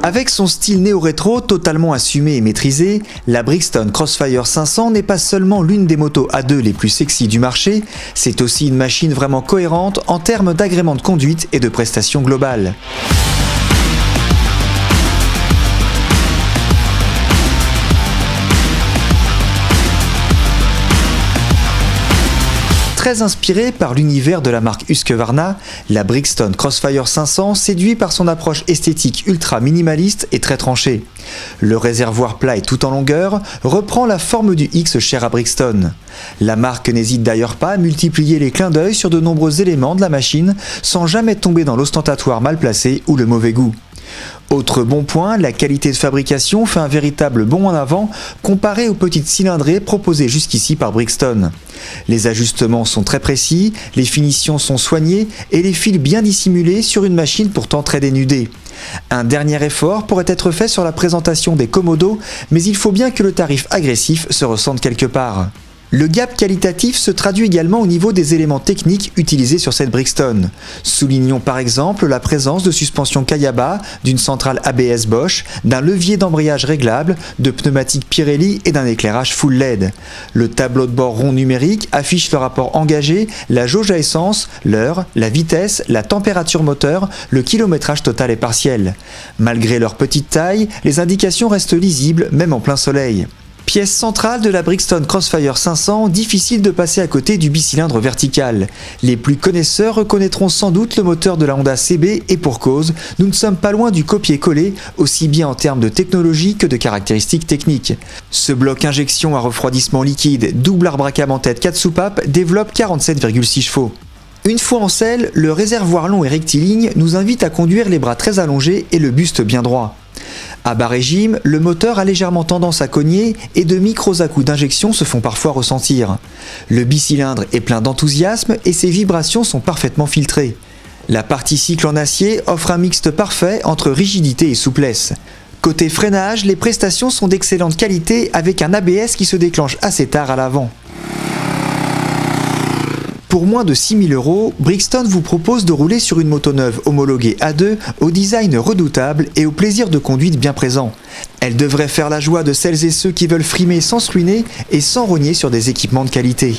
Avec son style néo-rétro totalement assumé et maîtrisé, la Brixton Crossfire 500 n'est pas seulement l'une des motos A2 les plus sexy du marché, c'est aussi une machine vraiment cohérente en termes d'agrément de conduite et de prestations globales. Très inspirée par l'univers de la marque Husqvarna, la Brixton Crossfire 500 séduit par son approche esthétique ultra minimaliste et très tranchée. Le réservoir plat et tout en longueur reprend la forme du X cher à Brixton. La marque n'hésite d'ailleurs pas à multiplier les clins d'œil sur de nombreux éléments de la machine sans jamais tomber dans l'ostentatoire mal placé ou le mauvais goût. Autre bon point, la qualité de fabrication fait un véritable bond en avant comparé aux petites cylindrées proposées jusqu'ici par Brixton. Les ajustements sont très précis, les finitions sont soignées et les fils bien dissimulés sur une machine pourtant très dénudée. Un dernier effort pourrait être fait sur la présentation des commodos, mais il faut bien que le tarif agressif se ressente quelque part. Le gap qualitatif se traduit également au niveau des éléments techniques utilisés sur cette Brixton. Soulignons par exemple la présence de suspension Kayaba, d'une centrale ABS Bosch, d'un levier d'embrayage réglable, de pneumatiques Pirelli et d'un éclairage full LED. Le tableau de bord rond numérique affiche le rapport engagé, la jauge à essence, l'heure, la vitesse, la température moteur, le kilométrage total et partiel. Malgré leur petite taille, les indications restent lisibles même en plein soleil. Pièce centrale de la Brixton Crossfire 500, difficile de passer à côté du bicylindre vertical. Les plus connaisseurs reconnaîtront sans doute le moteur de la Honda CB et pour cause, nous ne sommes pas loin du copier-coller, aussi bien en termes de technologie que de caractéristiques techniques. Ce bloc injection à refroidissement liquide, double arbre à cam en tête 4 soupapes, développe 47,6 chevaux. Une fois en selle, le réservoir long et rectiligne nous invite à conduire les bras très allongés et le buste bien droit. À bas régime, le moteur a légèrement tendance à cogner et de micros à-coups d'injection se font parfois ressentir. Le bicylindre est plein d'enthousiasme et ses vibrations sont parfaitement filtrées. La partie cycle en acier offre un mixte parfait entre rigidité et souplesse. Côté freinage, les prestations sont d'excellente qualité avec un ABS qui se déclenche assez tard à l'avant. Pour moins de 6 000 €, Brixton vous propose de rouler sur une moto neuve homologuée A2 au design redoutable et au plaisir de conduite bien présent. Elle devrait faire la joie de celles et ceux qui veulent frimer sans se ruiner et sans rogner sur des équipements de qualité.